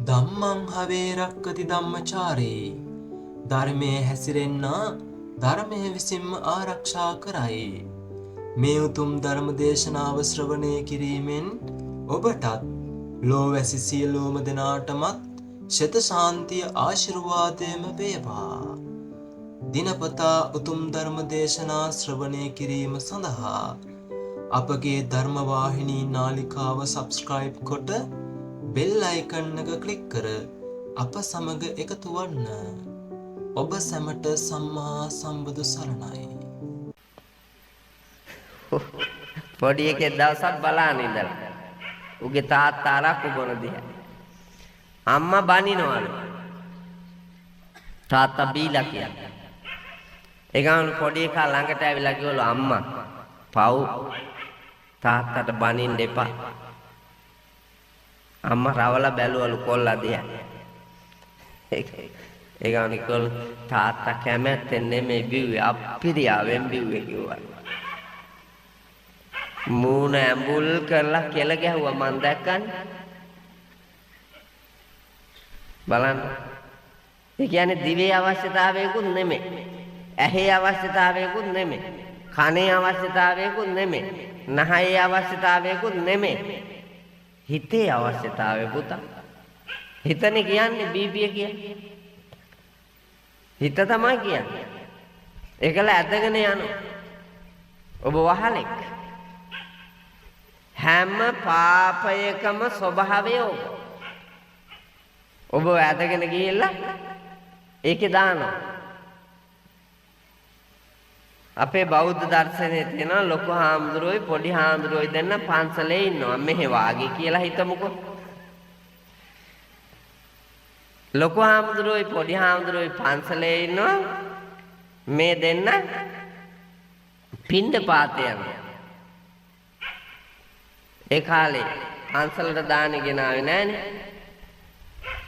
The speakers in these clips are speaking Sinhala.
ධම්මං හවේ රක්කති ධම්මචාරේ ධර්මයේ හැසිරෙන්න ධර්මයේ විසින්ම ආරක්ෂා කරයි. මේ උතුම් ධර්ම දේශනාව ශ්‍රවණය කිරීමෙන් ඔබටත් ලෝවැසි සියලුම දෙනාටමත් ශත ශාන්තිය ආශිර්වාදයම වේවා. දිනපතා උතුම් ධර්ම දේශනා ශ්‍රවණය කිරීම සඳහා අපගේ ධර්මවාහිනී නාලිකාව සබ්ස්ක්‍රයිබ් කොට බෙල් අයිකන් එක ක්ලික් කර අප සමග එකතු වන්න. ඔබ සැමට සම්මා සම්බුදු සරණයි. පොඩි එකේ දවසක් බලන්න ඉඳලා උගේ තාත්තා අරක්කු බොන දිහා අම්මා බනිනවලු තාත්තා බීලා කියලා. ඒ ගමන් පොඩි එකා ළඟට ඇවිල්ලා කිව්වලු අම්මා පව් තාත්තට බනින්න එපා. අම්මා රවලා බැලුවලු කොල්ලා දිහා. ඒ ගමන් කිව්වලු තාත්තා කැමැත්තෙන් නෙමෙයි බිව්වේ අප්පිරියාවෙන් බිව්වේ කිව්වා. මූණ ඇඹුල් කරලා කෙල ගැහුවා මං දැක්කන්නේ. බලන්න. ඒ කියන්නේ දිවේ අවශ්‍යතාවයකුත් නෙමෙයි. ඇහි අවශ්‍යතාවයකුත් නෙමෙයි. කනේ අවශ්‍යතාවයකුත් නෙමෙයි. නහයේ අවශ්‍යතාවයකුත් නෙමෙයි. හිතේ අවශ්‍යතාවය පුතා. හිතනේ කියන්නේ බීපිය කියන්නේ. හිත තමයි කියන්නේ. ඒකල ඇදගෙන යනවා. ඔබ වහලෙක්. හැම පාපයකම ස්වභාවය ඔබ ඇදගෙන ගිහිල්ලා ඒකේ දානවා. අපේ බෞද්ධ දර්ශනයේ තියෙන ලොකු හාමුදුරුවෝයි පොඩි හාමුදුරුවෝයි දෙන්න පන්සලේ ඉන්නවා මෙහෙ වාගේ කියලා හිතමුකෝ. ලොකු හාමුදුරුවෝයි පොඩි හාමුදුරුවෝයි පන්සලේ ඉන්නවා මේ දෙන්න පිණ්ඩපාතේ යනවා. ඒ කාලේ පන්සලට දාන්නේ ගෙනාවේ නෑනේ.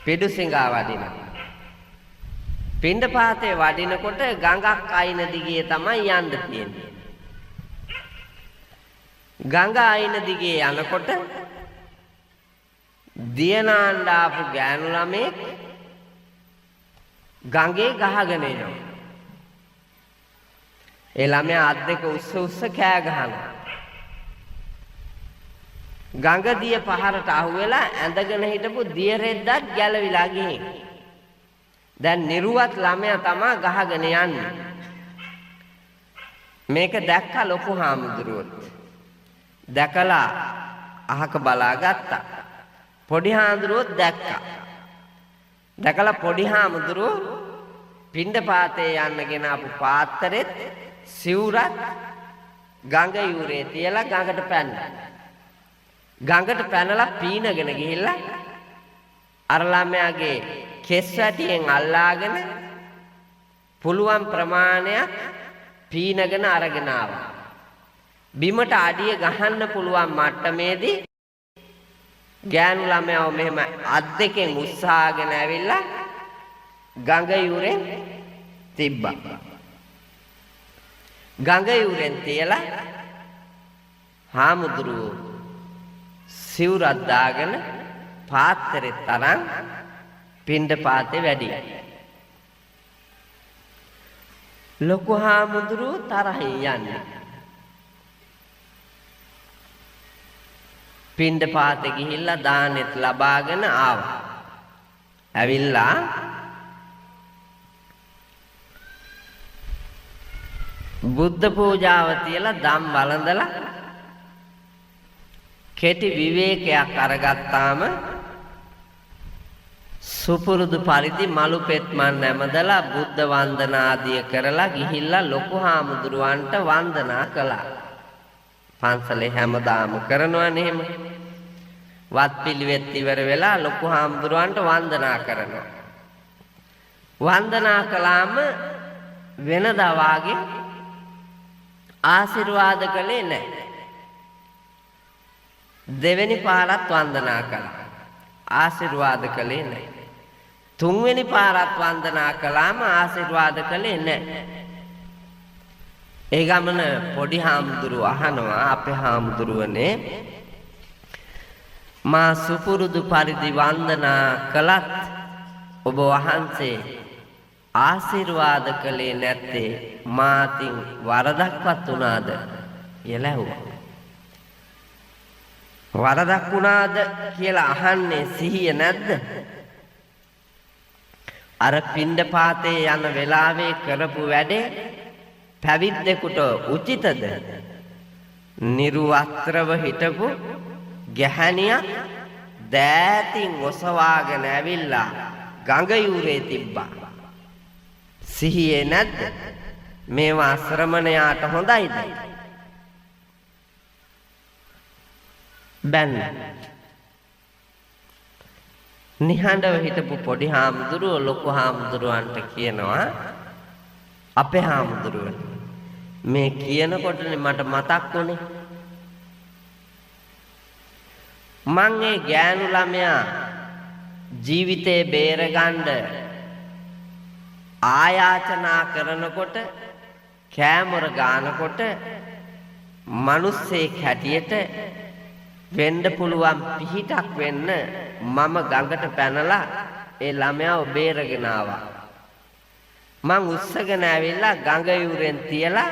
පිඩුසිඟා වඩිනවා. පිණ්ඩපාතේ වඩිනකොට ගඟක් අයින දිගේ තමයි යන්න තියෙන්නේ. ගඟ අයින දිගේ යනකොට දියනාන්න ආපු ගෑනු ළමෙක් ගඟේ ගහගෙන එනවා. ඒ ළමයා අත් දෙක උස්ස උස්ස කෑ ගහනවා. ගඟ දිය පහරට අහුවෙලා ඇඳගෙන හිටපු දිය රෙද්දක් ගැලවිලා ගිහින් දැන් නිරුවත් ළමයා තමා ගහගෙන යන්නේ. මේක දැක්ක ලොකු හාමුදුරුවෝ. දැකලා අහක බලාගත්තා. පොඩි හාමුදුරුවෝ දැක්කා. දැකලා පොඩි හාමුදුරුවෝ පිණ්ඩපාතේ යන්නගෙන ආපු පාත්‍රෙත් සිවුරත් ගඟ යූරේ තියලා ගඟට පැන්නා. ගඟට පැනලා පීනගෙන ගිහිල්ලා අර ළමයාගේ කෙස් වැටියෙන් අල්ලාගෙන පුළුවන් ප්‍රමාණයක් පීනගෙන අරගෙන ආවා. බිමට අඩිය ගහන්න පුළුවන් මට්ටමේදී ගෑනු ළමයාව මෙහෙම අත් දෙකෙන් උස්සාගෙන ඇවිල්ලා ගඟ යුරෙන් තිබ්බා. ගඟ යුරෙන් තියලා හාමුදුරුවෝ සිවුරක් දාගෙන පාත්‍රෙත් තරම් පිණ්ඩපාතේ වැඩියා. ලොකු හාමුදුරුවෝ තරහින් යන්නේ. පිණ්ඩපාතේ ගිහිල්ලා දානෙත් ලබාගෙන ආවා. ඇවිල්ලා බුද්ධ පූජාව තියලා දම් වළඳලා කෙටි විවේකයක් අරගත්තාම සුපුරුදු පරිදි මලු පෙත්මන් නැමදලා බුද්ධ වන්දනාදිය කරලා ගිහිල්ලා ලොකු හාමුදුරුවන්ට වන්දනා කළා. පන්සලේ හැමදාම කරනවනේ එහෙම. වත් පිළිවෙත් ඉවර වෙලා ලොකු හාමුදුරුවන්ට වන්දනා කරනවා. වන්දනා කළාම වෙනදා වාගේ ආශිර්වාද කළේ නැහැ. දෙවෙනි පාරත් වන්දනා කළා. ආශිර්වාද කළේ නැහැ. තුන්වෙනි පාරත් වන්දනා කළාම ආශිර්වාද කළේ නැහැ. ඒ ගමන පොඩි හාමුදුරුවෝ අහනවා අපේ හාමුදුරුවනේ මා සුපුරුදු පරිදි වන්දනා කළත් ඔබ වහන්සේ ආශිර්වාද කළේ නැත්තේ මාතින් වරදක්වත් වුණාද කියලා ඇහුවා. වරදක් වුණාද කියලා අහන්නේ සිහිය නැද්ද? අර පිණ්ඩපාතේ යන වෙලාවේ කරපු වැඩේ පැවිද්දෙකුට උචිතද? නිර්වස්ත්‍රව හිටපු ගැහණියක් දෑතින් ඔසවාගෙන ඇවිල්ලා ගඟ යූරේ තිබ්බා. සිහියේ නැද්ද? මේවා ශ්‍රමණයාට හොඳයිද? බැන්න. නිහඬව හිටපු පොඩි හාමුදුරුවෝ ලොකු හාමුදුරුවන්ට කියනවා, අපේ හාමුදුරුවනේ මේ කියනකොටනේ මට මතක් වුණේ මං ඒ ගෑනු ළමයා ජීවිතේ බේරගන්න ආයාචනා කරනකොට කෑමොර ගානකොට මිනිස්සෙක් හැටියට වෙන්න පුළුවන් පිහිටක් වෙන්න මම ගඟට පැනලා ඒ ළමයාව බේරගෙන ආවා. මං උස්සගෙන ඇවිල්ලා ගඟ යුරෙන් තියලා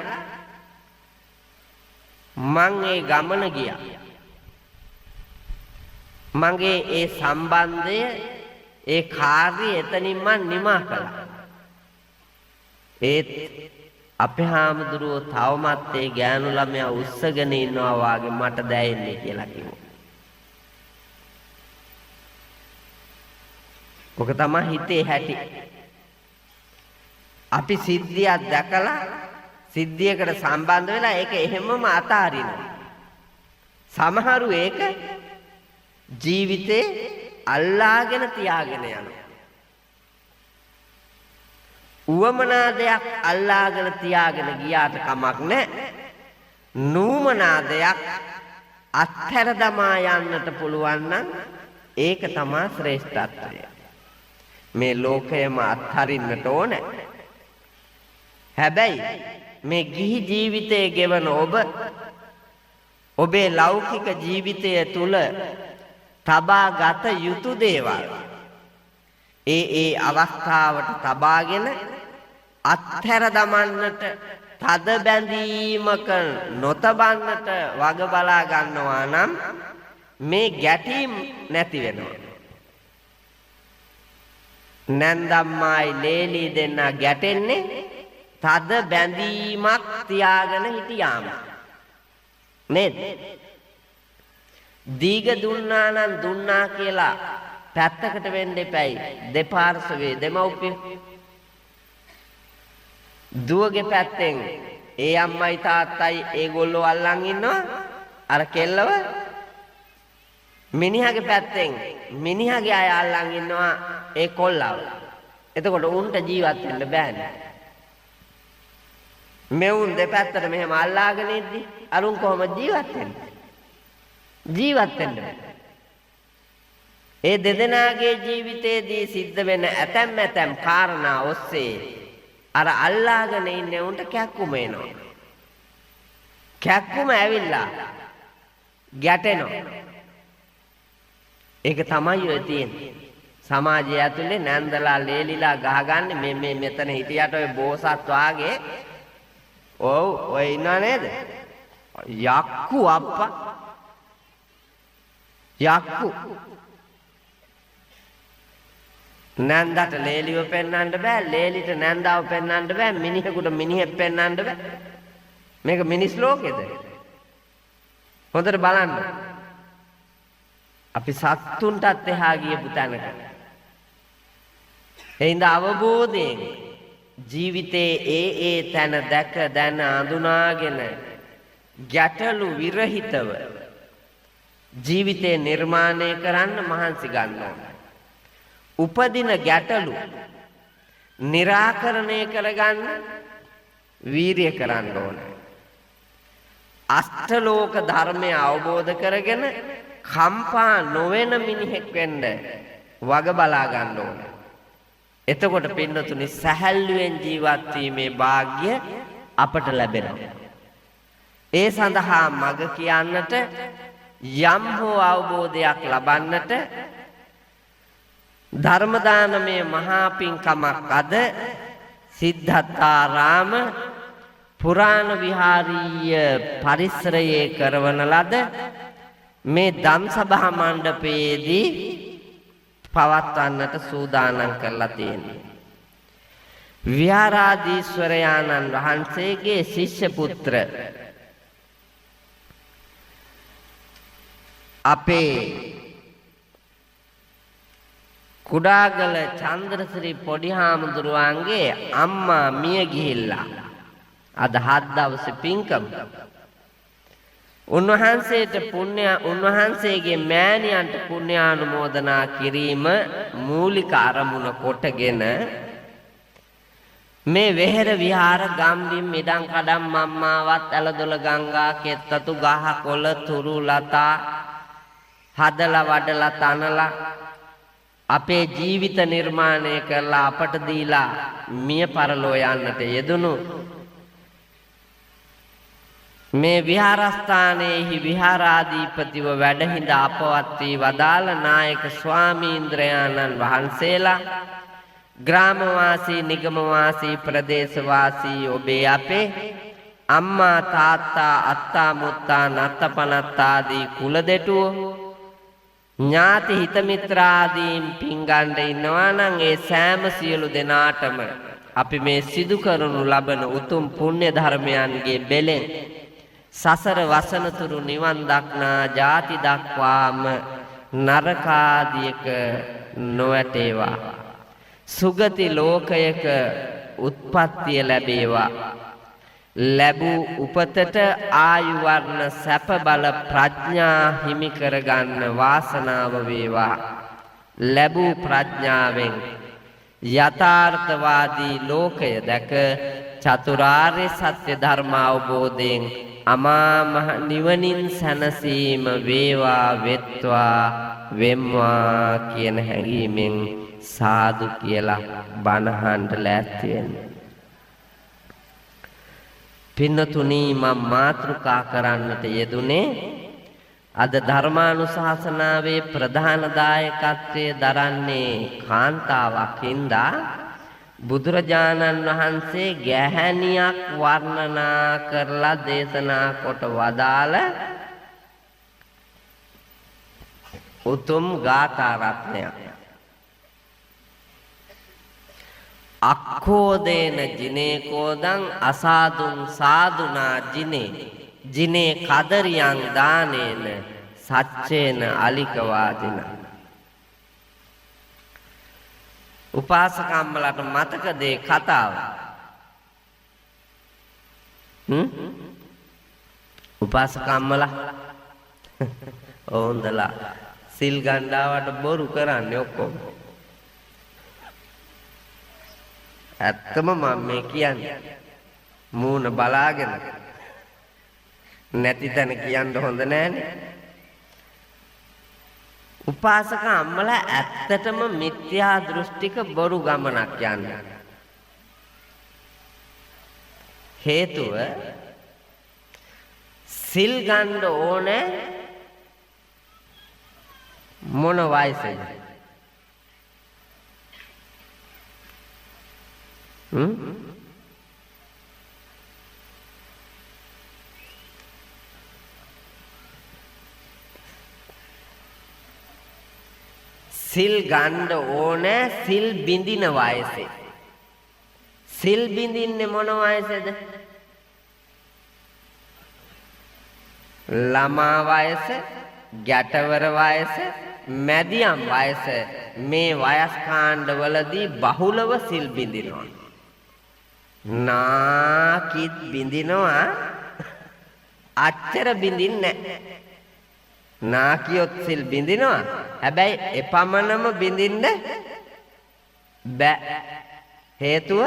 මං ඒ ගමන ගියා. මගේ ඒ සම්බන්ධය ඒ කාර්යය එතනින් මං නිමා කළා. ඒත් අපේ හාමුදුරුවෝ තවමත් ඒ ගෑනු ළමයා උස්සගෙන ඉන්නවා වාගේ මට දැනෙන්නේ කියලා කිව්වා. ඔක තමයි හිතේ හැටි. අපි සිද්ධියක් දැකලා සිද්ධියකට සම්බන්ධ වෙලා ඒක එහෙමම අතාරිනවා. සමහරු ඒක ජීවිතේ අල්ලාගෙන තියාගෙන යනවා. උවමනා දෙයක් අල්ලාගෙන තියාගෙන ගියාට කමක් නැහැ. නූමනා දෙයක් අත්හැර දමා යන්නට පුළුවන් නම් ඒක තමයි ශ්‍රේෂ්ඨත්වය. මේ ලෝකයම අත්හරින්නට ඕනේ. හැබැයි මේ ගිහි ජීවිතයේ ගෙවන ඔබේ ලෞකික ජීවිතය තුල තබා ගත යුතු දේවල් ඒ අවස්ථාවට තබාගෙන අත්හැර දමන්නට තද බැඳීමක නොතබන්නට වග බලා ගන්නවා නම් මේ ගැටීම් නැති වෙනවා. නැන්දම්මායි ලේලි දෙන්න ගැටෙන්නේ තද බැඳීමක් තියාගෙන හිටියාම නේද? දීග දුන්නා නම් දුන්නා කියලා පැත්තකට වෙන්න එපයි. දෙපාර්ශවයේ දෙමව්පිය දුවගේ පැත්තෙන් ඒ අම්මයි තාත්තයි ඒගොල්ලෝ අල්ලන් ඉන්නවා අර කෙල්ලව. මිනිහාගේ පැත්තෙන් මිනිහාගේ අය අල්ලන් ඉන්නවා ඒ කොල්ලව. එතකොට උන්ට ජීවත් වෙන්න බෑනේ. මෙවුන් දෙපැත්තට මෙහෙම අල්ලාගෙන ඉද්දි අරුන් කොහොමද ජීවත් වෙන්නේ? ජීවත් වෙන්න බෑ. ඒ දෙදෙනාගේ ජීවිතයේදී සිද්ධ වෙන ඇතැම් කාරණා ඔස්සේ අර අල්ලාගෙන ඉන්නේ උන්ට කැක්කුම එනවා. කැක්කුම ඇවිල්ලා ගැටෙනවා. ඒක තමයි ඔය තියෙන්නේ. සමාජය ඇතුලේ නැන්දලා ලේලිලා ගහගන්නේ මේ මෙතන හිටියට ඔය බෝසත් වාගේ. ඔව් ඔය ඉන්නව නේද? යක්කු අප්පා. යක්කු නැන්දට ලේලිව පෙන්වන්න බෑ, ලේලිට නැන්දාව පෙන්වන්න බෑ, මිනිහෙකුට මිනිහෙක් පෙන්වන්න බෑ. මේක මිනිස් ලෝකෙද? හොඳට බලන්න. අපි සත්තුන්ටත් එහා ගියපු තැනක. එයින්ද අවබෝධයෙන් ජීවිතේ ඒ තැන දැක දැන අඳුනාගෙන ගැටලු විරහිතව ජීවිතේ නිර්මාණය කරන්න මහන්සි ගන්නවා. උපදින ගැටලු निराකරණය කරගන්න වීරිය කරන්න ඕන. අෂ්ටලෝක ධර්මය අවබෝධ කරගෙන කම්පා නොවන මිනිහෙක් වෙන්න වග බලා ගන්න ඕන. එතකොට පින්නතුනි සැහැල්ලුවෙන් ජීවත් වීමේ වාග්ය අපට ලැබෙනවා. ඒ සඳහා මඟ කියන්නට යම් හෝ අවබෝධයක් ලබන්නට ධර්ම දානමේ මහා පින්කමක් අද සිද්ධාර්ථාරාම පුරාණ විහාරීය පරිසරයේ කරවන ලද මේ ධම් සභා මණ්ඩපයේදී පවත්වන්නට සූදානම් කරලා තියෙනවා. විහාරාධීශ්වරයාණන් වහන්සේගේ ශිෂ්‍ය පුත්‍ර අපේ කුඩාගල චන්ද්‍රසිරි පොඩි හාමුදුරුවන්ගේ අම්මා මිය ගිහිල්ලා අද 7 දවසේ පින්කම උන්වහන්සේගේ මෑණියන්ට පුණ්‍යානුමෝදනා කිරීම මූලික අරමුණ කොටගෙන මේ වෙහෙර විහාර ගම්බිම් ඉඩම් කඩම් මම්මාවත් ඇලදොල ගංගා කෙත්තතු ගහ කොළ තුරු ලතා හදලා වඩලා තනලා අපේ ජීවිත නිර්මාණය කරලා අපට දීලා මිය පරලෝ යන්නට යෙදුණු මේ විහාරස්ථානයේහි විහාරාධිපතිව වැඩහිඳ අපවත් වී වදාළ නායක ස්වාමීන්ද්‍රයාණන් වහන්සේලා ග්‍රාමවාසී නිගමවාසී ප්‍රදේශවාසී ඔබේ අපේ අම්මා තාත්තා අත්තා මුත්තා නත්තපනත්තාදී කුල දෙටුවෝ ඥාති හිත මිත්‍රාදීන් පිංගණ්ඩ ඉන්නවා නම් ඒ සෑම සියලු දෙනාටම අපි මේ සිදු කරනු ලබන උතුම් පුණ්‍ය ධර්මයන්ගේ බෙලෙන් සසර වසනතුරු නිවන් දක්නා ජාති දක්වාම නරකාදියක නොවැටේවා සුගති ලෝකයක උත්පත්තිය ලැබේවා ලැබූ උපතට ආයු වර්ණ සැප බල ප්‍රඥා හිමි කරගන්න වාසනාව වේවා ලැබූ ප්‍රඥාවෙන් යථාර්ථවාදී ලෝකය දැක චතුරාර්ය සත්‍ය ධර්ම අවබෝධයෙන් අමා මහ නිවනින් සැනසීම වේවා වෙත්වා වෙම්වා කියන හැඟීමෙන් සාදු කියලා බණහන්ට ලෑස්ති වෙන්න. පින්නතුනි මම මාතෘකා කරන්නට යෙදුනේ අද ධර්මානුශාසනාවේ ප්‍රධාන දායකත්වයේ දරන්නේ කාන්තාවක් හින්දා බුදුරජාණන් වහන්සේ ගැහැණියක් වර්ණනා කරලා දේශනා කොට වදාළ උතුම් ගාථා රත්නයක් අක්ඛෝදේන ජිනේ කෝදං අසාදුං සාදුනා ජිනේ ජිනේ කදරියං දානේන සච්චේන අලිකවාදින උපාසකම්මලට මතකද ඒ කතාව උපාසකම්මලා ඕන්දලා සිල් ගණ්ඩාවට බොරු කරන්නේ ඔක්කොම ඇත්තම මම මේ කියන්නේ මූණ බලාගෙන නැති තැන කියන්න හොඳ නෑනේ උපාසක අම්මලා ඇත්තටම මිත්‍යා දෘෂ්ටික බොරු ගමනක් යන්නේ හේතුව සිල් ගන්න ඕනේ මොන වයසේද සිල් ගන්න ඕනේ සිල් බිඳින වයසේ සිල් බිඳින්නේ මොන වයසේද ළමා වයස ගැටවර වයස මැදියම් වයස මේ වයස් කාණ්ඩවලදී බහුලව සිල් බිඳිනවා නාකිත් බිඳිනවා අච්චර බිඳින්නේ නැහැ නාකියොත් සිල් බිඳිනවා හැබැයි එපමණම බිඳින්න බෑ හේතුව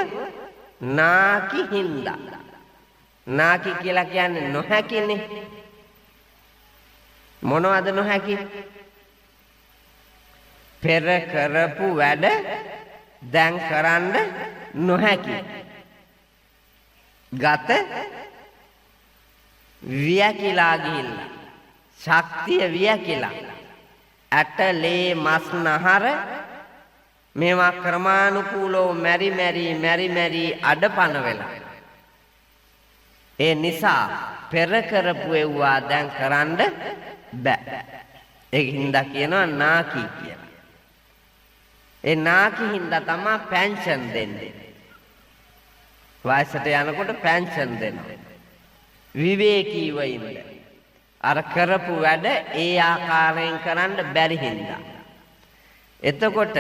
නාකි හින්දා නාකි කියලා කියන්නේ නොහැකිනේ මොනවද නොහැකි පෙර කරපු වැඩ දැන් කරන්න නොහැකි ගත වියකිලා ගිහිල්ලා ශක්තිය වියකිලා ඇට ලේ මස් නහර මේවා ක්‍රමානුකූලව මෙරි මෙරි අඩපණ වෙලා. ඒ නිසා පෙර කරපු ඒවා දැන් කරන්න බෑ. ඒක හින්දා කියනවා නාකි කියලා. ඒ නාකි හින්දා තමයි පෙන්ෂන් දෙන්නේ. වයසට යනකොට පෙන්ෂන් දෙනවා. විවේකීව ඉන්න. අර කරපු වැඩ ඒ ආකාරයෙන් කරන්න බැරි හින්දා. එතකොට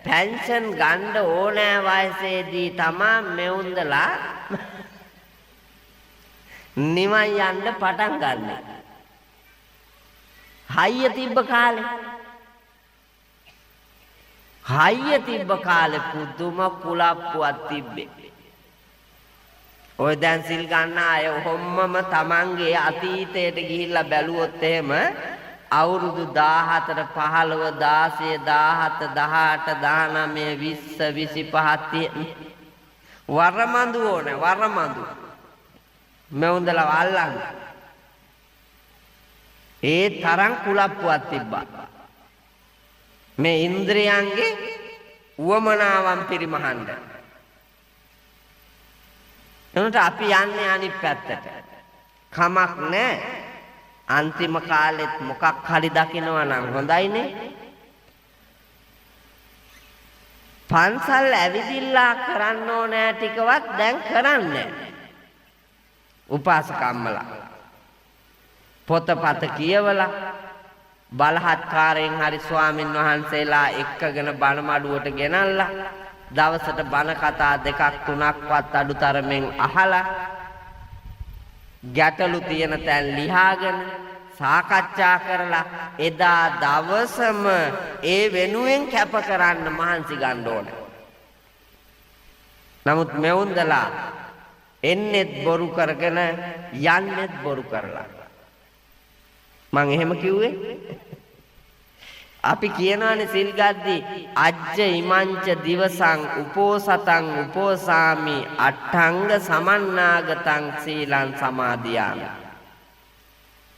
පෙන්ෂන් ගන්න ඕනෑ වයසේදී තමයි මෙවුන්දලා නිවන් යන්න පටන් ගන්න. හයිය තිබ්බ කාලේ පුදුම කුලප්පුවක් තිබ්බේ. ඔය දැන් සිල් ගන්න අය ඔහොමම තමන්ගේ අතීතයට ගිහිල්ලා බැලුවොත් එහෙම අවුරුදු 14 15 16 17 18 19 20 25 වරමඳු ඕනේ වරමඳු මෙවුන්දලා අල්ලන්න. ඒ තරම් කුලප්පුවක් තිබ්බා. මේ ඉන්ද්‍රයන්ගේ උවමනාවන් පිරිමහන්න. එනට අපි යන්නේ අනිත් පැත්තට. කමක් නැහැ. අන්තිම කාලෙත් මොකක් හරි දකිනවා නම් හොඳයිනේ. පන්සල් ඇවිදිලා කරන්න ඕනෑ ටිකවත් දැන් කරන්නේ. උපාසකම්මලා පොතපත කියවලා බලහත්කාරයෙන් හරි ස්වාමින් වහන්සේලා එක්කගෙන බණ මඩුවට ගෙනල්ලා දවසට බණ කතා දෙකක් තුනක්වත් අඩුතරමින් අහලා ගැටලු තියෙන තැන් ලියාගෙන සාකච්ඡා කරලා එදා දවසම ඒ වෙනුවෙන් කැප කරන්න මහන්සි ගන්න ඕනේ. නමුත් මෙවුන්දලා එන්නෙත් බොරු කරගෙන යන්නෙත් බොරු කරලා. මං එහෙම කිව්වේ අපි කියනවානේ සිල් ගද්දී අජ්ජ ඉමංච දිවසං උපෝසතං උපෝසාමි අට්ඨංග සමන්නාගතං සීලං සමාදියාමි.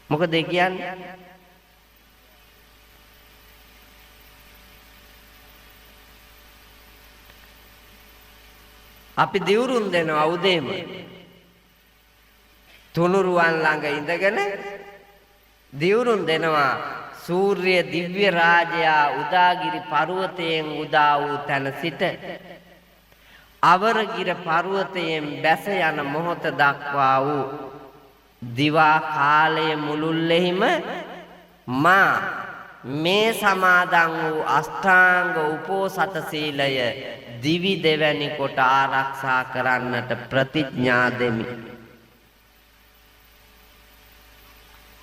මොකද ඒ කියන්නේ? අපි දිවුරුම් දෙනවා උදේම තුනුරුවන් ළඟ ඉඳගෙන දිවුරුම් දෙනවා සූර්ය දිව්‍ය රාජයා උදාගිරි පර්වතයෙන් උදා වූ තැන සිට අවරගිර පර්වතයෙන් බැස යන මොහොත දක්වා වූ දිවා කාලයේ මුළුල්ලෙහිම මා මේ සමාදන් වූ අෂ්ටාංග උපෝසත සීලය දිවි දෙවැනි කොට ආරක්ෂා කරන්නට ප්‍රතිඥා දෙමි.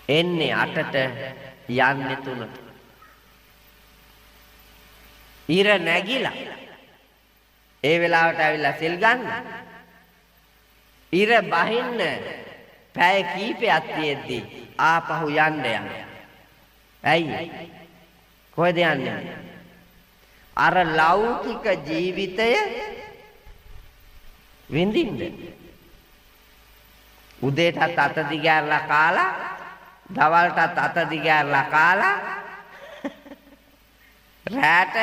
එන්නේ 8ට යන්නේ 3ට. ඉර නැගිලා ඒ වෙලාවට ඇවිල්ලා සිල් ගන්න. ඉර බහින්න පැය කීපයක් තියෙද්දි ආපහු යන්න යන. ඇයි? කොහෙද යන්නේ? අර ලෞකික ජීවිතය විඳින්න. උදේටත් අත දිගෑරලා කාලා දවල්ටත් අත දිගෑරලා කාලා රැටත්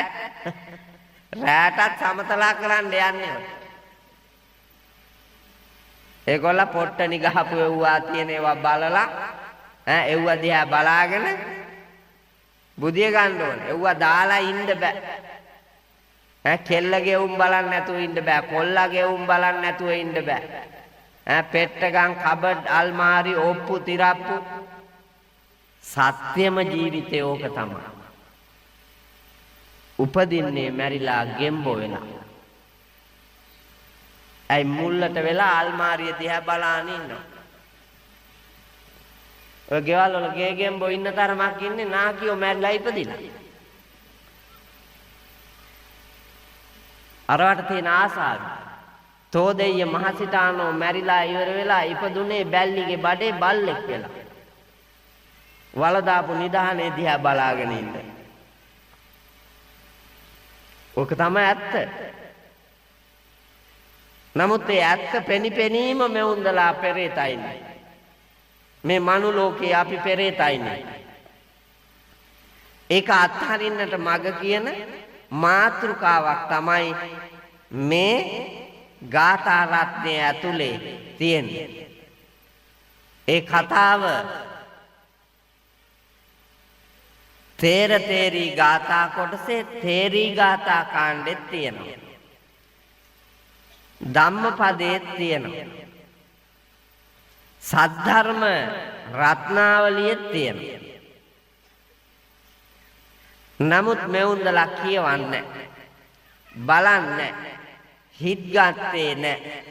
සමතලා කරන්න යන්නේ. ඒගොල්ල පොට්ටනි ගහපු එව්වා තියෙන ඒවා බලලා එව්ව දිහා බලාගෙන බුදිය ගන්න ඕනේ. එව්වා දාලා ඉන්න බෑ. කෙල්ලගේ උම් බලන්න නැතුව ඉන්න බෑ. කොල්ලගේ උම් බලන්න නැතුව ඉන්න බෑ. පෙට්ටගම් කබඩ් අල්මාරි ඔප්පු තිරප්පු සත්‍යම ජීවිතේ ඕක තමයි. උපදින්නේ මැරිලා ගෙම්බෝ වෙලා. ඇයි මුල්ලට වෙලා අල්මාරිය දිහා බලාගෙන ඉන්නවා. ඔය ගෙවල් වල ගේ ගෙම්බෝ ඉන්න තරමක් ඉන්නේ නාකියෝ මැරිලා ඉපදිලා. අරවට තියෙන ආසාව. තෝදෙය්‍ය මහසිතානෝ මැරිලා ඉවර වෙලා ඉපදුනේ බැල්ලිගේ බඩේ බල්ලෙක් වෙලා. වලදාපු නිදහනේ දිහා බලාගෙන ඉන්න. ඔක තමයි ඇත්ත. නමුත් ඒ ඇත්ත පෙනිපෙනීම මෙවුන්දලා පෙරේතයිනේ. මේ මනු ලෝකේ අපි පෙරේතයිනේ. ඒක අත්හරින්නට මග කියන මාතෘකාවක් තමයි මේ ගාථා රත්නය ඇතුලේ තියෙන්නේ. ඒ කතාව තේර තේරී ගාථා කොටසේ තේරී ගාථා කාණ්ඩෙත් තියෙනවා. ධම්මපදයේත් තියෙනවා. සද්ධර්ම රත්නාවලියෙත් තියෙනවා. නමුත් මෙවුන්දලා කියවන්නේ බලන්නේ හිත් ගත්තේ නැහැ.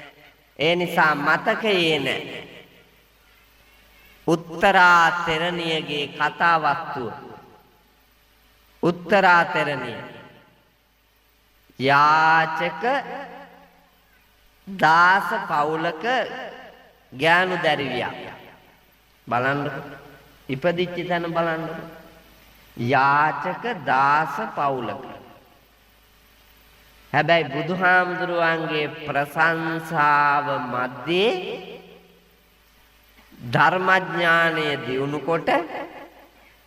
ඒ නිසා මතකයේ නැහැ. උත්තරා තෙරණියගේ කතා වස්තුව. උත්තරා තෙරණිය යාචක දාස පවුලක ගෑනු දැරිවියක්. බලන්නකො. ඉපදිච්ච තැන බලන්නකො. යාචක දාස පවුලක. හැබැයි බුදුහාමුදුරුවන්ගේ ප්‍රශංසාව මැද්දේ ධර්මඥානය දියුණු කොට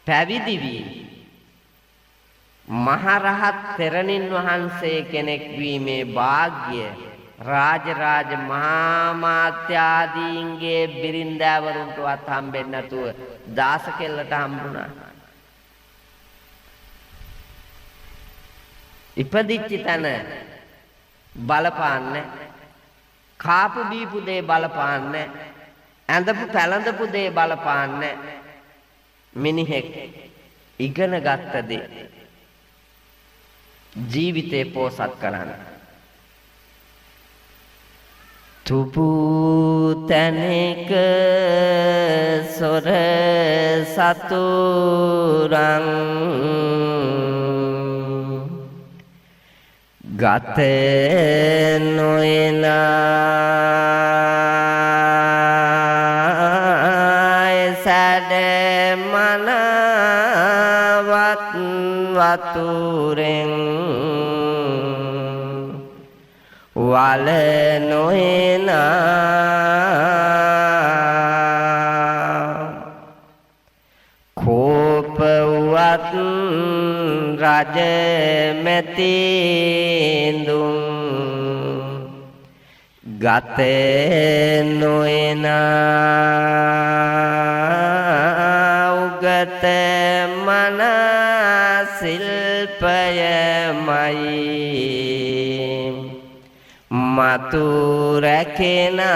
පැවිදි වී මහරහත් තෙරණින් වහන්සේ කෙනෙක් වීමේ වාග්ය රාජරාජ මහා මාත්‍යාදීන්ගේ බිරින්දෑවරුන්ටවත් හම්බෙන්නේ නැතුව දාස කෙල්ලට හම්බුණා. ඉපදිච්ච තැන බලපාන්නේ, කාපු බීපු දේ බලපාන්නේ, ඇඳපු පැළඳපු දේ බලපාන්නේ. මිනිහෙක් ඉගෙන ගත්ත දේ ජීවිතේ පෝසත් කරන්න. තුපු තැනක සොර සතුරන් ගත නොයනා සැඩ මනවත් වතුරෙන් වල නොයනා කෝපවත් රජ මෙතිඳුන් ගත නොයනා උගත මන ශිල්පයමයි මතු රැකෙනා